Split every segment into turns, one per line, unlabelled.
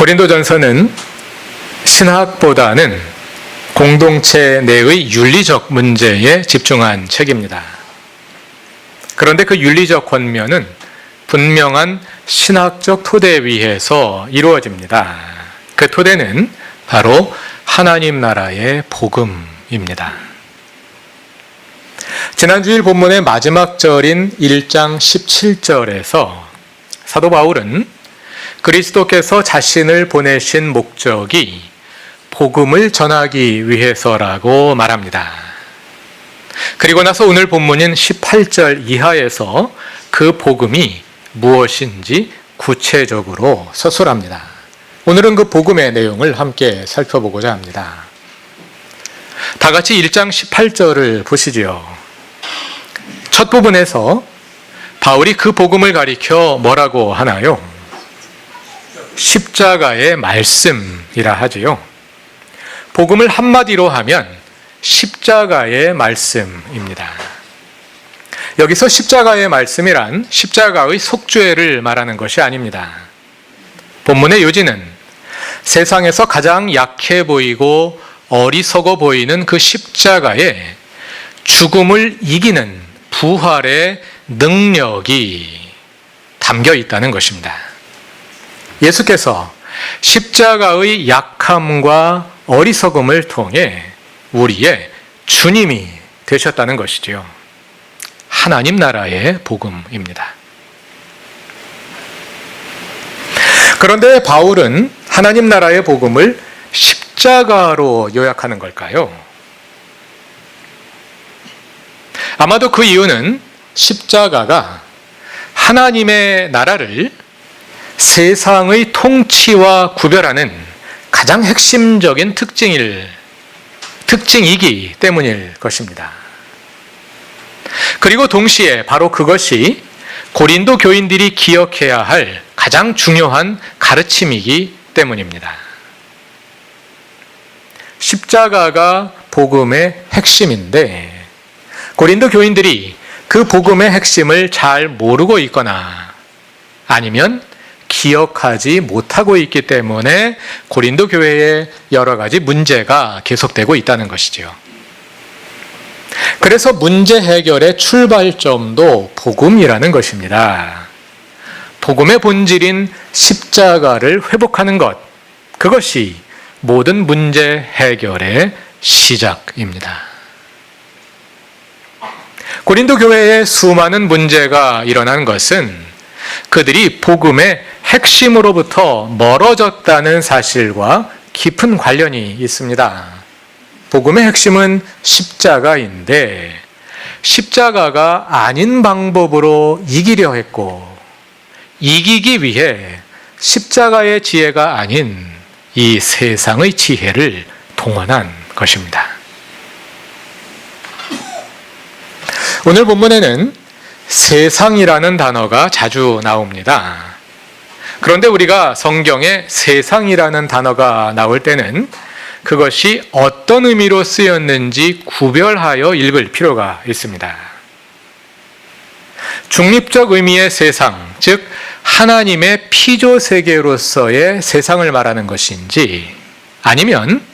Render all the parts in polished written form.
고린도전서는 신학보다는 공동체 내의 윤리적 문제에 집중한 책입니다. 그런데 그 윤리적 권면은 분명한 신학적 토대 위에서 이루어집니다. 그 토대는 바로 하나님 나라의 복음입니다. 지난주일 본문의 마지막 절인 1장 17절에서 사도 바울은 그리스도께서 자신을 보내신 목적이 복음을 전하기 위해서라고 말합니다. 그리고 나서 오늘 본문인 18절 이하에서 그 복음이 무엇인지 구체적으로 서술합니다. 오늘은 그 복음의 내용을 함께 살펴보고자 합니다. 다 같이 1장 18절을 보시죠. 첫 부분에서 바울이 그 복음을 가리켜 뭐라고 하나요? 십자가의 말씀이라 하지요. 복음을 한마디로 하면 십자가의 말씀입니다. 여기서 십자가의 말씀이란 십자가의 속죄를 말하는 것이 아닙니다. 본문의 요지는 세상에서 가장 약해 보이고 어리석어 보이는 그 십자가에 죽음을 이기는 부활의 능력이 담겨 있다는 것입니다. 예수께서 십자가의 약함과 어리석음을 통해 우리의 주님이 되셨다는 것이지요. 하나님 나라의 복음입니다. 그런데 바울은 하나님 나라의 복음을 십자가로 요약하는 걸까요? 아마도 그 이유는 십자가가 하나님의 나라를 세상의 통치와 구별하는 가장 핵심적인 특징이기 때문일 것입니다. 그리고 동시에 바로 그것이 고린도 교인들이 기억해야 할 가장 중요한 가르침이기 때문입니다. 십자가가 복음의 핵심인데 고린도 교인들이 그 복음의 핵심을 잘 모르고 있거나 아니면 기억하지 못하고 있기 때문에 고린도 교회에 여러 가지 문제가 계속되고 있다는 것이지요. 그래서 문제 해결의 출발점도 복음이라는 것입니다. 복음의 본질인 십자가를 회복하는 것, 그것이 모든 문제 해결의 시작입니다. 고린도 교회에 수많은 문제가 일어난 것은 그들이 복음의 핵심으로부터 멀어졌다는 사실과 깊은 관련이 있습니다. 복음의 핵심은 십자가인데 십자가가 아닌 방법으로 이기려 했고 이기기 위해 십자가의 지혜가 아닌 이 세상의 지혜를 동원한 것입니다. 오늘 본문에는 세상이라는 단어가 자주 나옵니다. 그런데 우리가 성경에 세상이라는 단어가 나올 때는 그것이 어떤 의미로 쓰였는지 구별하여 읽을 필요가 있습니다. 중립적 의미의 세상, 즉 하나님의 피조세계로서의 세상을 말하는 것인지 아니면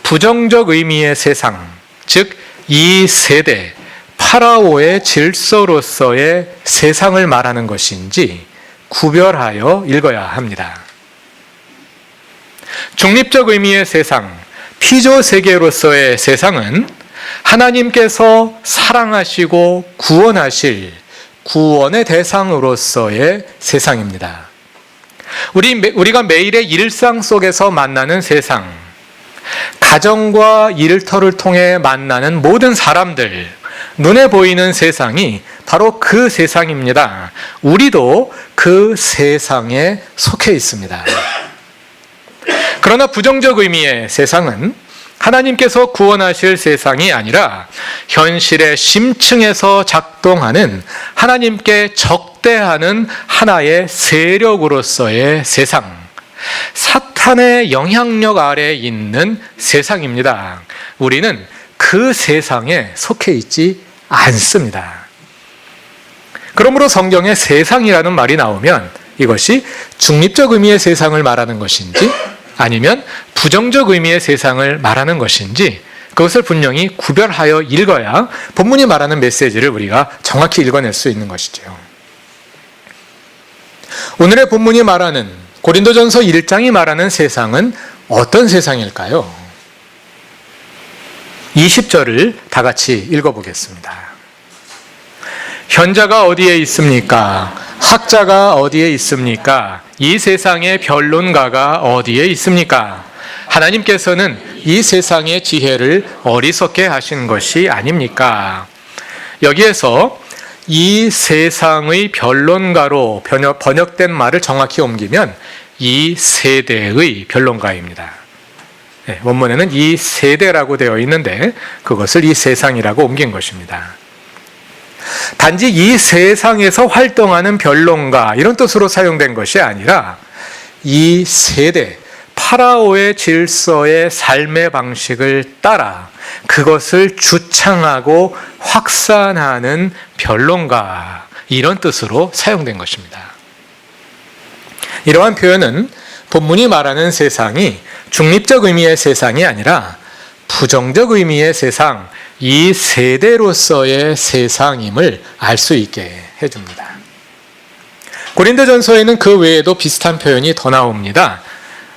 부정적 의미의 세상, 즉 이 세대, 파라오의 질서로서의 세상을 말하는 것인지 구별하여 읽어야 합니다. 중립적 의미의 세상, 피조세계로서의 세상은 하나님께서 사랑하시고 구원하실 구원의 대상으로서의 세상입니다. 우리가 매일의 일상 속에서 만나는 세상, 가정과 일터를 통해 만나는 모든 사람들, 눈에 보이는 세상이 바로 그 세상입니다. 우리도 그 세상에 속해 있습니다. 그러나 부정적 의미의 세상은 하나님께서 구원하실 세상이 아니라 현실의 심층에서 작동하는 하나님께 적대하는 하나의 세력으로서의 세상, 사탄의 영향력 아래에 있는 세상입니다. 우리는 그 세상에 속해 있지 않습니다. 그러므로 성경에 세상이라는 말이 나오면 이것이 중립적 의미의 세상을 말하는 것인지 아니면 부정적 의미의 세상을 말하는 것인지 그것을 분명히 구별하여 읽어야 본문이 말하는 메시지를 우리가 정확히 읽어낼 수 있는 것이죠. 오늘의 본문이 말하는 고린도전서 1장이 말하는 세상은 어떤 세상일까요? 20절을 다 같이 읽어보겠습니다. 현자가 어디에 있습니까? 학자가 어디에 있습니까? 이 세상의 변론가가 어디에 있습니까? 하나님께서는 이 세상의 지혜를 어리석게 하신 것이 아닙니까? 여기에서 이 세상의 변론가로 번역된 말을 정확히 옮기면 이 세대의 변론가입니다. 네, 원문에는 이 세대라고 되어 있는데 그것을 이 세상이라고 옮긴 것입니다. 단지 이 세상에서 활동하는 변론가 이런 뜻으로 사용된 것이 아니라 이 세대, 파라오의 질서의 삶의 방식을 따라 그것을 주창하고 확산하는 변론가 이런 뜻으로 사용된 것입니다. 이러한 표현은 본문이 말하는 세상이 중립적 의미의 세상이 아니라 부정적 의미의 세상, 이 세대로서의 세상임을 알 수 있게 해줍니다. 고린도전서에는 그 외에도 비슷한 표현이 더 나옵니다.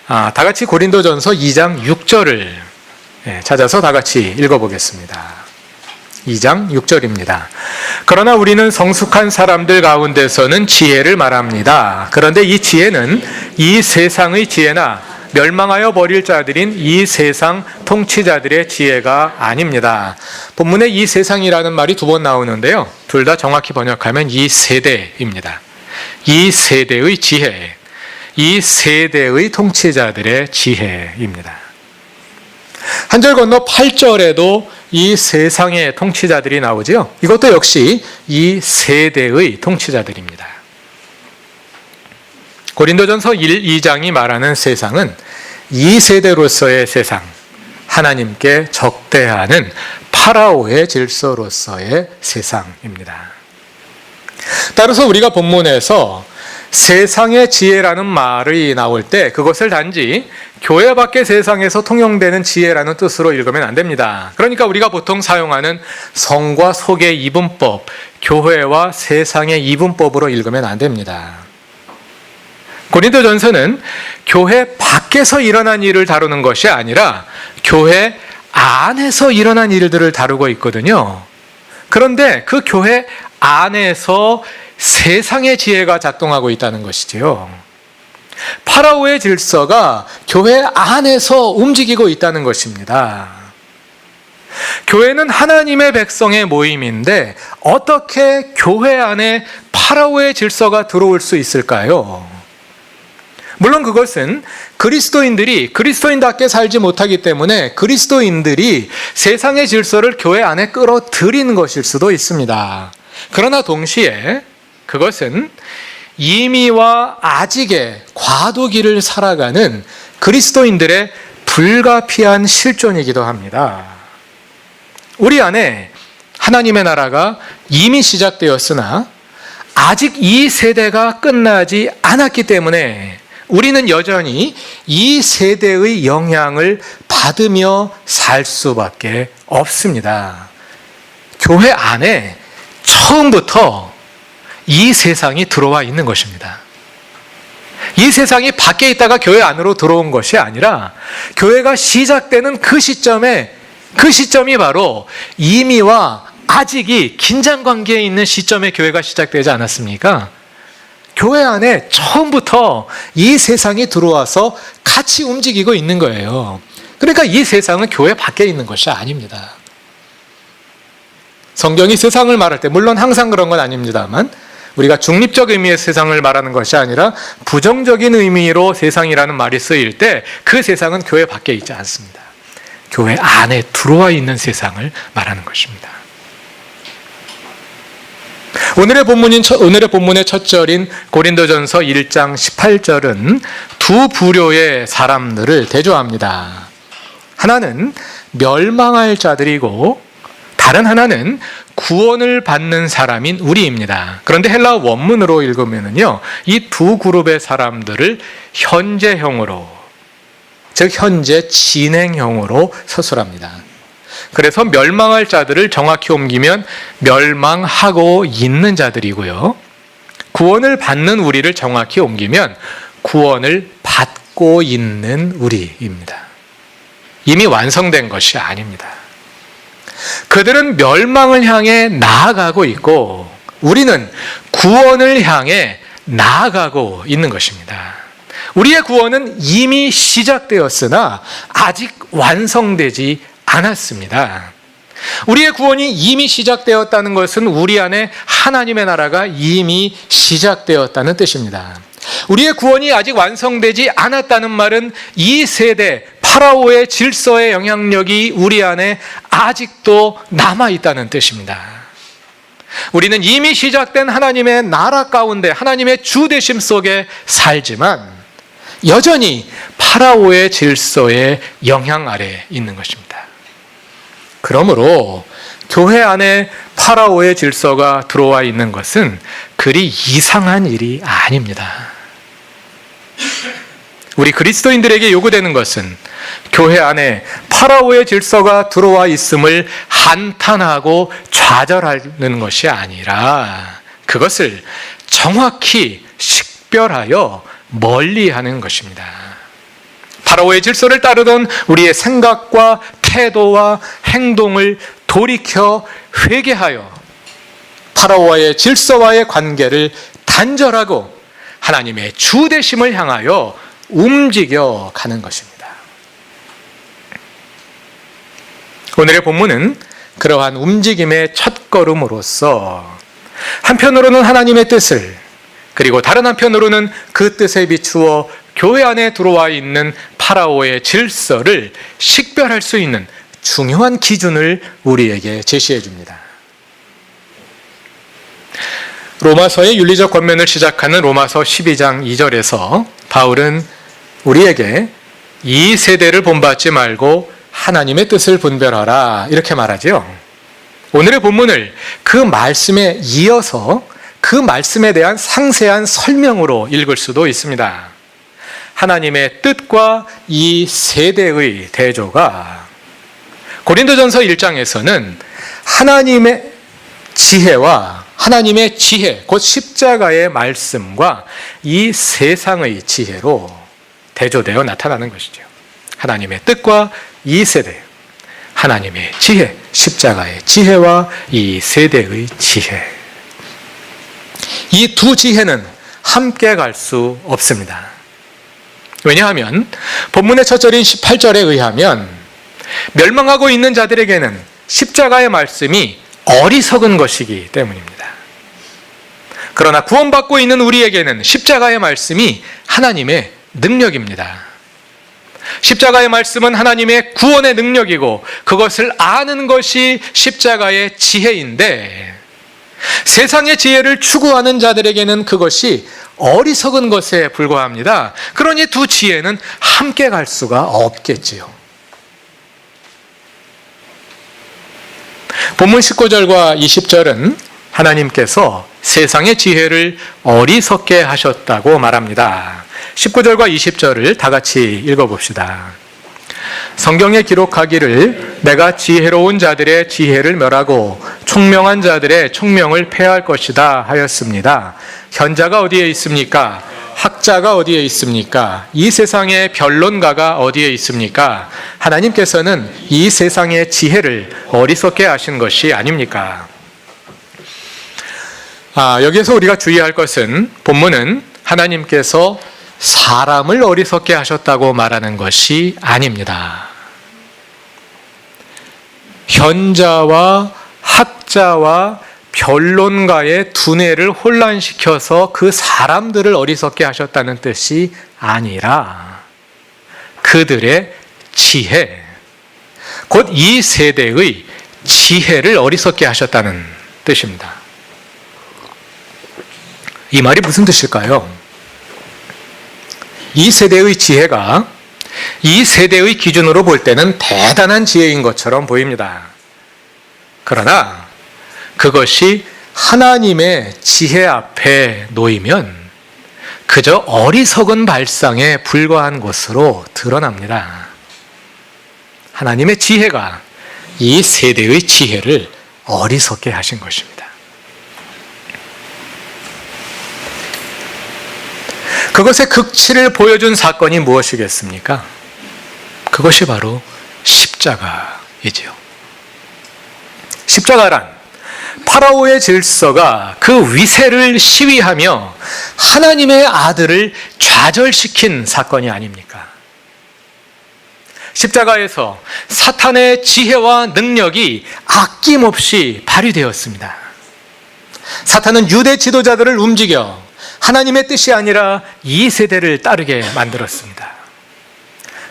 다 같이 고린도전서 2장 6절을 찾아서 다 같이 읽어보겠습니다. 2장 6절입니다. 그러나 우리는 성숙한 사람들 가운데서는 지혜를 말합니다. 그런데 이 지혜는 이 세상의 지혜나 멸망하여 버릴 자들인 이 세상 통치자들의 지혜가 아닙니다. 본문에 이 세상이라는 말이 두 번 나오는데요. 둘 다 정확히 번역하면 이 세대입니다. 이 세대의 지혜, 이 세대의 통치자들의 지혜입니다. 한 절 건너 8절에도 이 세상의 통치자들이 나오지요. 이것도 역시 이 세대의 통치자들입니다. 고린도전서 1, 2장이 말하는 세상은 이 세대로서의 세상, 하나님께 적대하는 파라오의 질서로서의 세상입니다. 따라서 우리가 본문에서 세상의 지혜라는 말이 나올 때 그것을 단지 교회 밖의 세상에서 통용되는 지혜라는 뜻으로 읽으면 안 됩니다. 그러니까 우리가 보통 사용하는 성과 속의 이분법, 교회와 세상의 이분법으로 읽으면 안 됩니다. 고린도전서는 교회 밖에서 일어난 일을 다루는 것이 아니라 교회 안에서 일어난 일들을 다루고 있거든요. 그런데 그 교회 안에서 세상의 지혜가 작동하고 있다는 것이지요. 파라오의 질서가 교회 안에서 움직이고 있다는 것입니다. 교회는 하나님의 백성의 모임인데 어떻게 교회 안에 파라오의 질서가 들어올 수 있을까요? 물론 그것은 그리스도인들이 그리스도인답게 살지 못하기 때문에 그리스도인들이 세상의 질서를 교회 안에 끌어들이는 것일 수도 있습니다. 그러나 동시에 그것은 이미와 아직의 과도기를 살아가는 그리스도인들의 불가피한 실존이기도 합니다. 우리 안에 하나님의 나라가 이미 시작되었으나 아직 이 세대가 끝나지 않았기 때문에 우리는 여전히 이 세대의 영향을 받으며 살 수밖에 없습니다. 교회 안에 처음부터 이 세상이 들어와 있는 것입니다. 이 세상이 밖에 있다가 교회 안으로 들어온 것이 아니라 교회가 시작되는 그 시점이 바로 이미와 아직이 긴장관계에 있는 시점에 교회가 시작되지 않았습니까? 교회 안에 처음부터 이 세상이 들어와서 같이 움직이고 있는 거예요. 그러니까 이 세상은 교회 밖에 있는 것이 아닙니다. 성경이 세상을 말할 때 물론 항상 그런 건 아닙니다만 우리가 중립적 의미의 세상을 말하는 것이 아니라 부정적인 의미로 세상이라는 말이 쓰일 때 그 세상은 교회 밖에 있지 않습니다. 교회 안에 들어와 있는 세상을 말하는 것입니다. 오늘의 본문의 첫 절인 고린도전서 1장 18절은 두 부류의 사람들을 대조합니다. 하나는 멸망할 자들이고 다른 하나는 구원을 받는 사람인 우리입니다. 그런데 헬라어 원문으로 읽으면요, 이 두 그룹의 사람들을 현재형으로, 즉 현재 진행형으로 서술합니다. 그래서 멸망할 자들을 정확히 옮기면 멸망하고 있는 자들이고요, 구원을 받는 우리를 정확히 옮기면 구원을 받고 있는 우리입니다. 이미 완성된 것이 아닙니다. 그들은 멸망을 향해 나아가고 있고 우리는 구원을 향해 나아가고 있는 것입니다. 우리의 구원은 이미 시작되었으나 아직 완성되지 않았습니다. 우리의 구원이 이미 시작되었다는 것은 우리 안에 하나님의 나라가 이미 시작되었다는 뜻입니다. 우리의 구원이 아직 완성되지 않았다는 말은 이 세대 파라오의 질서의 영향력이 우리 안에 아직도 남아있다는 뜻입니다. 우리는 이미 시작된 하나님의 나라 가운데 하나님의 주되심 속에 살지만 여전히 파라오의 질서의 영향 아래에 있는 것입니다. 그러므로 교회 안에 파라오의 질서가 들어와 있는 것은 그리 이상한 일이 아닙니다. 우리 그리스도인들에게 요구되는 것은 교회 안에 파라오의 질서가 들어와 있음을 한탄하고 좌절하는 것이 아니라 그것을 정확히 식별하여 멀리하는 것입니다. 파라오의 질서를 따르던 우리의 생각과 태도와 행동을 돌이켜 회개하여 파라오와의 질서와의 관계를 단절하고 하나님의 주되심을 향하여 움직여 가는 것입니다. 오늘의 본문은 그러한 움직임의 첫걸음으로서 한편으로는 하나님의 뜻을, 그리고 다른 한편으로는 그 뜻에 비추어 교회 안에 들어와 있는 파라오의 질서를 식별할 수 있는 중요한 기준을 우리에게 제시해 줍니다. 로마서의 윤리적 권면을 시작하는 로마서 12장 2절에서 바울은 우리에게 이 세대를 본받지 말고 하나님의 뜻을 분별하라 이렇게 말하죠. 오늘의 본문을 그 말씀에 이어서 그 말씀에 대한 상세한 설명으로 읽을 수도 있습니다. 하나님의 뜻과 이 세대의 대조가 고린도전서 1장에서는 하나님의 지혜와 하나님의 지혜, 곧 십자가의 말씀과 이 세상의 지혜로 대조되어 나타나는 것이죠. 하나님의 뜻과 이 세대, 하나님의 지혜, 십자가의 지혜와 이 세대의 지혜. 이 두 지혜는 함께 갈 수 없습니다. 왜냐하면 본문의 첫 절인 18절에 의하면 멸망하고 있는 자들에게는 십자가의 말씀이 어리석은 것이기 때문입니다. 그러나 구원받고 있는 우리에게는 십자가의 말씀이 하나님의 능력입니다. 십자가의 말씀은 하나님의 구원의 능력이고 그것을 아는 것이 십자가의 지혜인데 세상의 지혜를 추구하는 자들에게는 그것이 어리석은 것에 불과합니다. 그러니 두 지혜는 함께 갈 수가 없겠지요. 본문 19절과 20절은 하나님께서 세상의 지혜를 어리석게 하셨다고 말합니다. 19절과 20절을 다 같이 읽어봅시다. 성경에 기록하기를 내가 지혜로운 자들의 지혜를 멸하고 총명한 자들의 총명을 폐할 것이다 하였습니다. 현자가 어디에 있습니까? 학자가 어디에 있습니까? 이 세상의 변론가가 어디에 있습니까? 하나님께서는 이 세상의 지혜를 어리석게 하신 것이 아닙니까? 여기에서 우리가 주의할 것은 본문은 하나님께서 사람을 어리석게 하셨다고 말하는 것이 아닙니다. 현자와 학자와 변론가의 두뇌를 혼란시켜서 그 사람들을 어리석게 하셨다는 뜻이 아니라 그들의 지혜, 곧 이 세대의 지혜를 어리석게 하셨다는 뜻입니다. 이 말이 무슨 뜻일까요? 이 세대의 지혜가 이 세대의 기준으로 볼 때는 대단한 지혜인 것처럼 보입니다. 그러나 그것이 하나님의 지혜 앞에 놓이면 그저 어리석은 발상에 불과한 것으로 드러납니다. 하나님의 지혜가 이 세대의 지혜를 어리석게 하신 것입니다. 그것의 극치를 보여준 사건이 무엇이겠습니까? 그것이 바로 십자가이지요. 십자가란 파라오의 질서가 그 위세를 시위하며 하나님의 아들을 좌절시킨 사건이 아닙니까? 십자가에서 사탄의 지혜와 능력이 아낌없이 발휘되었습니다. 사탄은 유대 지도자들을 움직여 하나님의 뜻이 아니라 이 세대를 따르게 만들었습니다.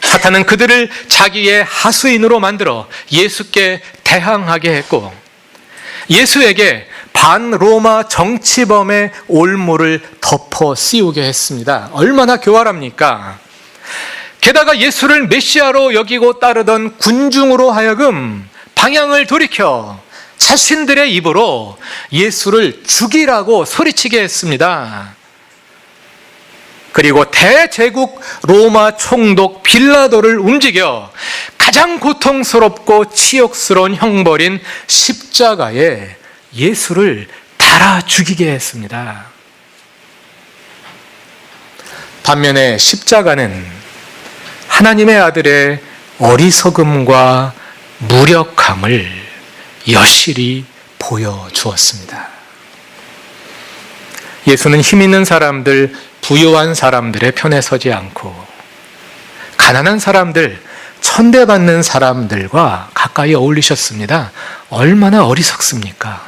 사탄은 그들을 자기의 하수인으로 만들어 예수께 대항하게 했고 예수에게 반로마 정치범의 올무를 덮어 씌우게 했습니다. 얼마나 교활합니까? 게다가 예수를 메시아로 여기고 따르던 군중으로 하여금 방향을 돌이켜 자신들의 입으로 예수를 죽이라고 소리치게 했습니다. 그리고 대제국 로마 총독 빌라도를 움직여 가장 고통스럽고 치욕스러운 형벌인 십자가에 예수를 달아 죽이게 했습니다. 반면에 십자가는 하나님의 아들의 어리석음과 무력함을 여실히 보여주었습니다. 예수는 힘 있는 사람들, 부유한 사람들의 편에 서지 않고 가난한 사람들, 천대받는 사람들과 가까이 어울리셨습니다. 얼마나 어리석습니까?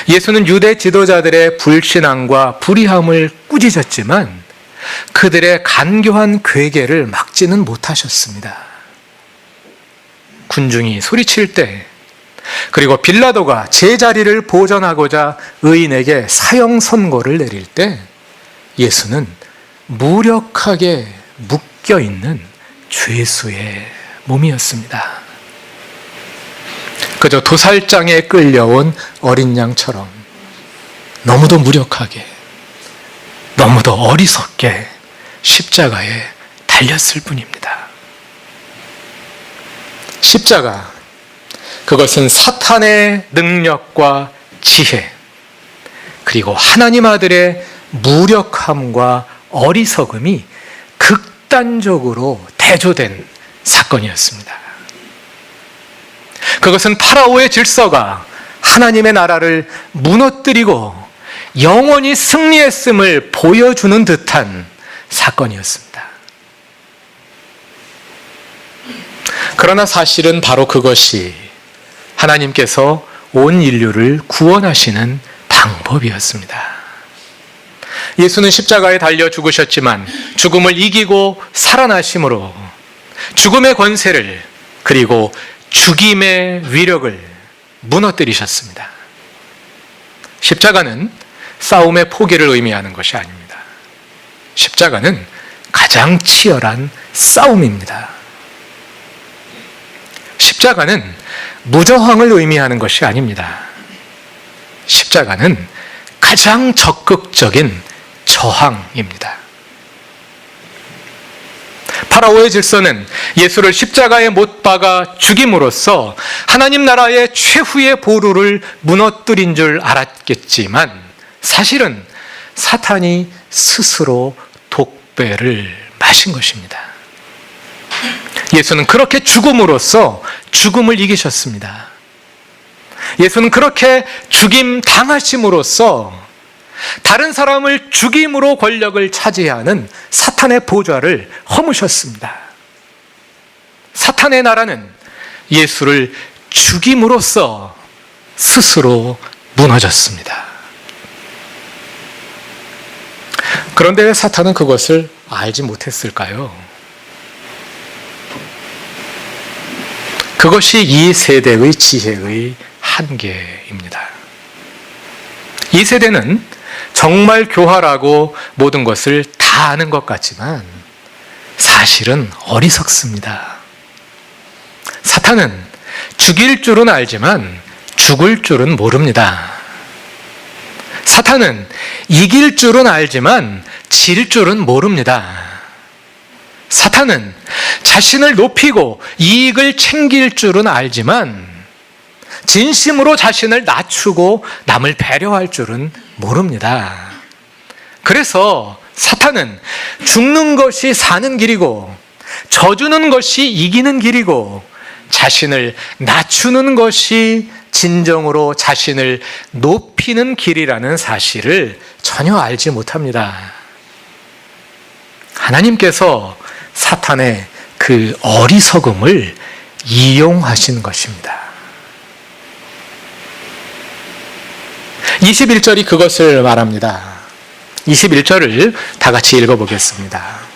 예수는 유대 지도자들의 불신앙과 불의함을 꾸짖었지만 그들의 간교한 괴계를 막지는 못하셨습니다. 군중이 소리칠 때, 그리고 빌라도가 제자리를 보전하고자 의인에게 사형 선고를 내릴 때 예수는 무력하게 묶여있는 죄수의 몸이었습니다. 그저 도살장에 끌려온 어린 양처럼 너무도 무력하게, 너무도 어리석게 십자가에 달렸을 뿐입니다. 십자가, 그것은 사탄의 능력과 지혜, 그리고 하나님 아들의 무력함과 어리석음이 극단적으로 대조된 사건이었습니다. 그것은 파라오의 질서가 하나님의 나라를 무너뜨리고 영원히 승리했음을 보여주는 듯한 사건이었습니다. 그러나 사실은 바로 그것이 하나님께서 온 인류를 구원하시는 방법이었습니다. 예수는 십자가에 달려 죽으셨지만 죽음을 이기고 살아나심으로 죽음의 권세를, 그리고 죽임의 위력을 무너뜨리셨습니다. 십자가는 싸움의 포기를 의미하는 것이 아닙니다. 십자가는 가장 치열한 싸움입니다. 십자가는 무저항을 의미하는 것이 아닙니다. 십자가는 가장 적극적인 저항입니다. 파라오의 질서는 예수를 십자가에 못 박아 죽임으로써 하나님 나라의 최후의 보루를 무너뜨린 줄 알았겠지만 사실은 사탄이 스스로 독배를 마신 것입니다. 예수는 그렇게 죽음으로써 죽음을 이기셨습니다. 예수는 그렇게 죽임 당하심으로써 다른 사람을 죽임으로 권력을 차지하는 사탄의 보좌를 허무셨습니다. 사탄의 나라는 예수를 죽임으로써 스스로 무너졌습니다. 그런데 왜 사탄은 그것을 알지 못했을까요? 그것이 이 세대의 지혜의 한계입니다. 이 세대는 정말 교활하고 모든 것을 다 아는 것 같지만 사실은 어리석습니다. 사탄은 죽일 줄은 알지만 죽을 줄은 모릅니다. 사탄은 이길 줄은 알지만 질 줄은 모릅니다. 사탄은 자신을 높이고 이익을 챙길 줄은 알지만 진심으로 자신을 낮추고 남을 배려할 줄은 모릅니다. 그래서 사탄은 죽는 것이 사는 길이고 져주는 것이 이기는 길이고 자신을 낮추는 것이 진정으로 자신을 높이는 길이라는 사실을 전혀 알지 못합니다. 하나님께서 사탄의 그 어리석음을 이용하신 것입니다. 21절이 그것을 말합니다. 21절을 다 같이 읽어보겠습니다.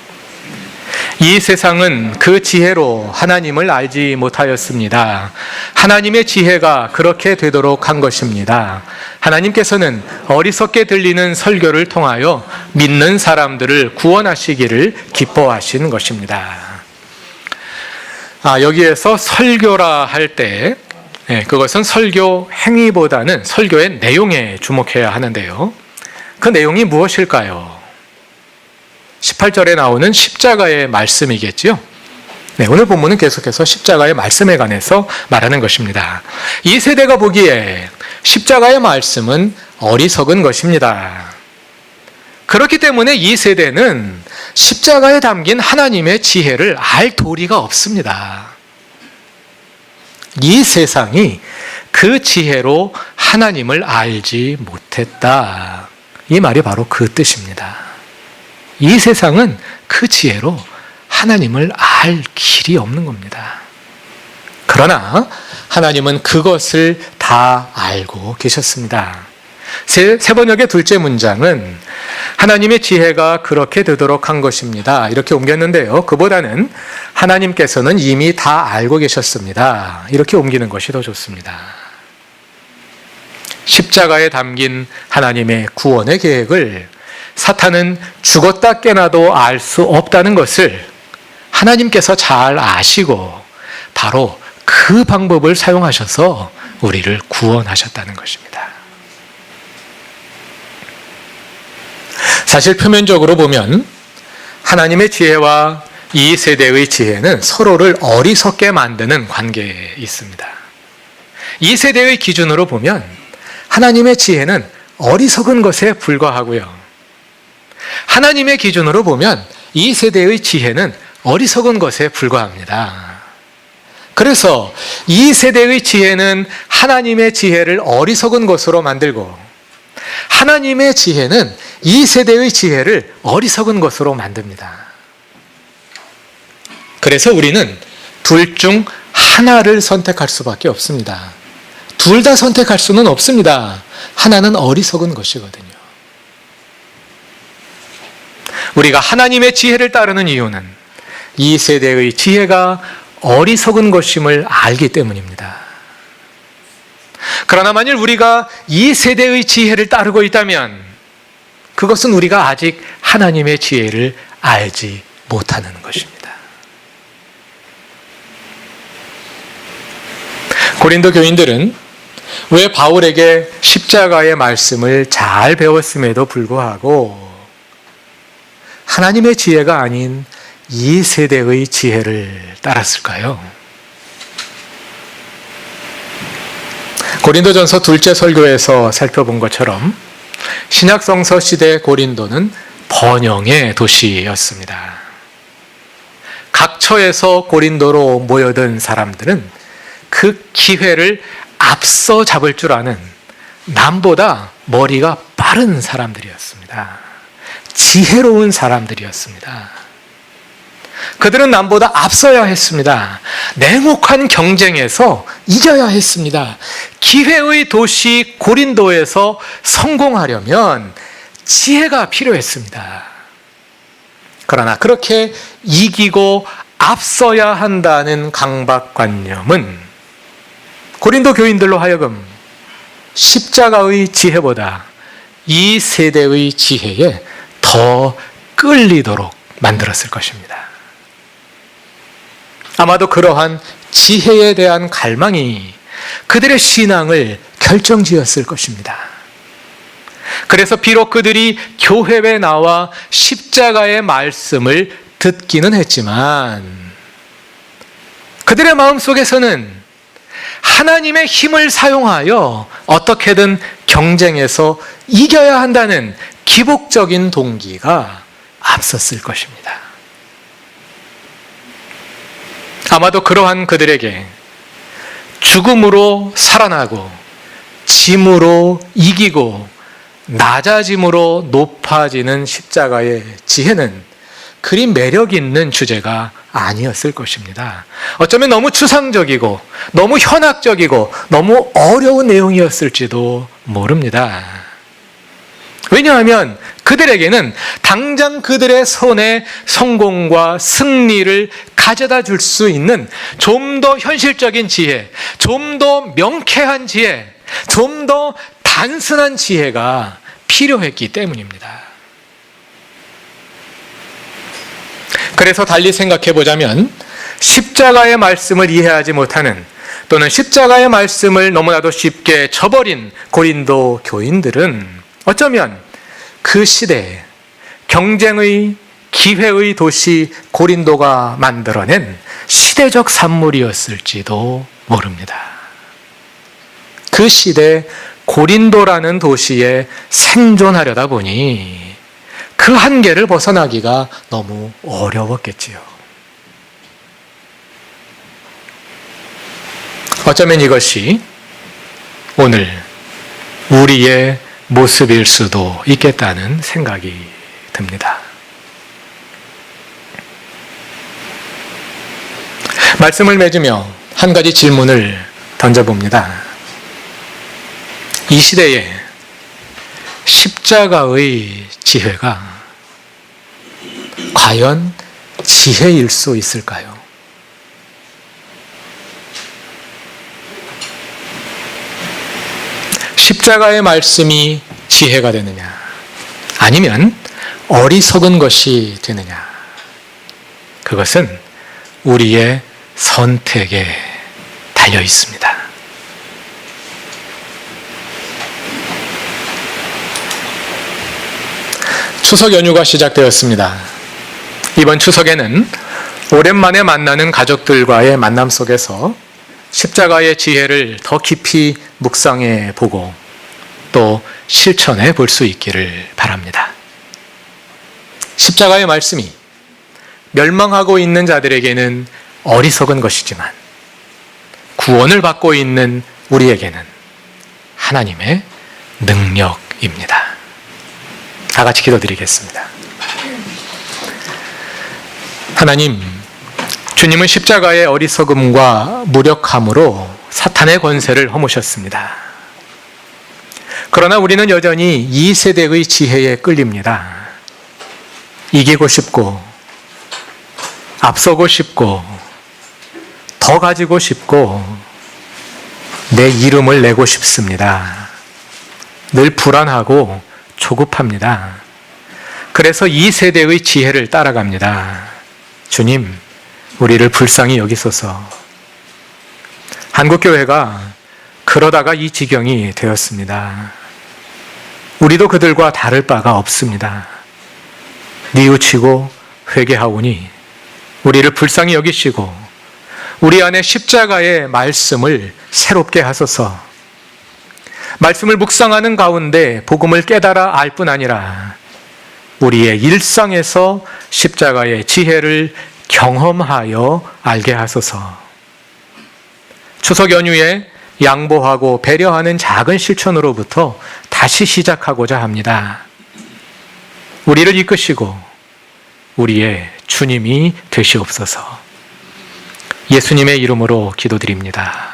이 세상은 그 지혜로 하나님을 알지 못하였습니다. 하나님의 지혜가 그렇게 되도록 한 것입니다. 하나님께서는 어리석게 들리는 설교를 통하여 믿는 사람들을 구원하시기를 기뻐하신 것입니다. 여기에서 설교라 할 때 그것은 설교 행위보다는 설교의 내용에 주목해야 하는데요. 그 내용이 무엇일까요? 18절에 나오는 십자가의 말씀이겠지요. 오늘 본문은 계속해서 십자가의 말씀에 관해서 말하는 것입니다. 이 세대가 보기에 십자가의 말씀은 어리석은 것입니다. 그렇기 때문에 이 세대는 십자가에 담긴 하나님의 지혜를 알 도리가 없습니다. 이 세상이 그 지혜로 하나님을 알지 못했다. 이 말이 바로 그 뜻입니다. 이 세상은 그 지혜로 하나님을 알 길이 없는 겁니다. 그러나 하나님은 그것을 다 알고 계셨습니다. 세 번역의 둘째 문장은 하나님의 지혜가 그렇게 되도록 한 것입니다. 이렇게 옮겼는데요. 그보다는 하나님께서는 이미 다 알고 계셨습니다. 이렇게 옮기는 것이 더 좋습니다. 십자가에 담긴 하나님의 구원의 계획을 사탄은 죽었다 깨나도 알 수 없다는 것을 하나님께서 잘 아시고 바로 그 방법을 사용하셔서 우리를 구원하셨다는 것입니다. 사실 표면적으로 보면 하나님의 지혜와 이 세대의 지혜는 서로를 어리석게 만드는 관계에 있습니다. 이 세대의 기준으로 보면 하나님의 지혜는 어리석은 것에 불과하고요. 하나님의 기준으로 보면 이 세대의 지혜는 어리석은 것에 불과합니다. 그래서 이 세대의 지혜는 하나님의 지혜를 어리석은 것으로 만들고 하나님의 지혜는 이 세대의 지혜를 어리석은 것으로 만듭니다. 그래서 우리는 둘 중 하나를 선택할 수밖에 없습니다. 둘 다 선택할 수는 없습니다. 하나는 어리석은 것이거든요. 우리가 하나님의 지혜를 따르는 이유는 이 세대의 지혜가 어리석은 것임을 알기 때문입니다. 그러나 만일 우리가 이 세대의 지혜를 따르고 있다면 그것은 우리가 아직 하나님의 지혜를 알지 못하는 것입니다. 고린도 교인들은 왜 바울에게 십자가의 말씀을 잘 배웠음에도 불구하고 하나님의 지혜가 아닌 이 세대의 지혜를 따랐을까요? 고린도전서 둘째 설교에서 살펴본 것처럼 신약성서 시대 고린도는 번영의 도시였습니다. 각처에서 고린도로 모여든 사람들은 그 기회를 앞서 잡을 줄 아는 남보다 머리가 빠른 사람들이었습니다. 지혜로운 사람들이었습니다. 그들은 남보다 앞서야 했습니다. 냉혹한 경쟁에서 이겨야 했습니다. 기회의 도시 고린도에서 성공하려면 지혜가 필요했습니다. 그러나 그렇게 이기고 앞서야 한다는 강박관념은 고린도 교인들로 하여금 십자가의 지혜보다 이 세대의 지혜에 더 끌리도록 만들었을 것입니다. 아마도 그러한 지혜에 대한 갈망이 그들의 신앙을 결정지었을 것입니다. 그래서 비록 그들이 교회에 나와 십자가의 말씀을 듣기는 했지만 그들의 마음속에서는 하나님의 힘을 사용하여 어떻게든 경쟁에서 이겨야 한다는 기복적인 동기가 앞섰을 것입니다. 아마도 그러한 그들에게 죽음으로 살아나고 짐으로 이기고 낮아짐으로 높아지는 십자가의 지혜는 그리 매력 있는 주제가 아니었을 것입니다. 어쩌면 너무 추상적이고 너무 현학적이고 너무 어려운 내용이었을지도 모릅니다. 왜냐하면 그들에게는 당장 그들의 손에 성공과 승리를 가져다 줄 수 있는 좀 더 현실적인 지혜, 좀 더 명쾌한 지혜, 좀 더 단순한 지혜가 필요했기 때문입니다. 그래서 달리 생각해 보자면 십자가의 말씀을 이해하지 못하는 또는 십자가의 말씀을 너무나도 쉽게 저버린 고린도 교인들은 어쩌면 그 시대에 경쟁의 기회의 도시 고린도가 만들어낸 시대적 산물이었을지도 모릅니다. 그 시대 고린도라는 도시에 생존하려다 보니 그 한계를 벗어나기가 너무 어려웠겠지요. 어쩌면 이것이 오늘 우리의 모습일 수도 있겠다는 생각이 듭니다. 말씀을 맺으며 한 가지 질문을 던져봅니다. 이 시대에 십자가의 지혜가 과연 지혜일 수 있을까요? 십자가의 말씀이 지혜가 되느냐? 아니면 어리석은 것이 되느냐? 그것은 우리의 선택에 달려 있습니다. 추석 연휴가 시작되었습니다. 이번 추석에는 오랜만에 만나는 가족들과의 만남 속에서 십자가의 지혜를 더 깊이 묵상해 보고 또 실천해 볼 수 있기를 바랍니다. 십자가의 말씀이 멸망하고 있는 자들에게는 어리석은 것이지만 구원을 받고 있는 우리에게는 하나님의 능력입니다. 다 같이 기도드리겠습니다. 하나님, 주님은 십자가의 어리석음과 무력함으로 사탄의 권세를 허무셨습니다. 그러나 우리는 여전히 이 세대의 지혜에 끌립니다. 이기고 싶고, 앞서고 싶고, 더 가지고 싶고, 내 이름을 내고 싶습니다. 늘 불안하고 조급합니다. 그래서 이 세대의 지혜를 따라갑니다. 주님, 우리를 불쌍히 여기소서. 한국교회가 그러다가 이 지경이 되었습니다. 우리도 그들과 다를 바가 없습니다. 뉘우치고 회개하오니 우리를 불쌍히 여기시고 우리 안에 십자가의 말씀을 새롭게 하소서. 말씀을 묵상하는 가운데 복음을 깨달아 알 뿐 아니라 우리의 일상에서 십자가의 지혜를 경험하여 알게 하소서. 추석 연휴에 양보하고 배려하는 작은 실천으로부터 다시 시작하고자 합니다. 우리를 이끄시고 우리의 주님이 되시옵소서. 예수님의 이름으로 기도드립니다.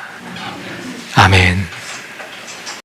아멘.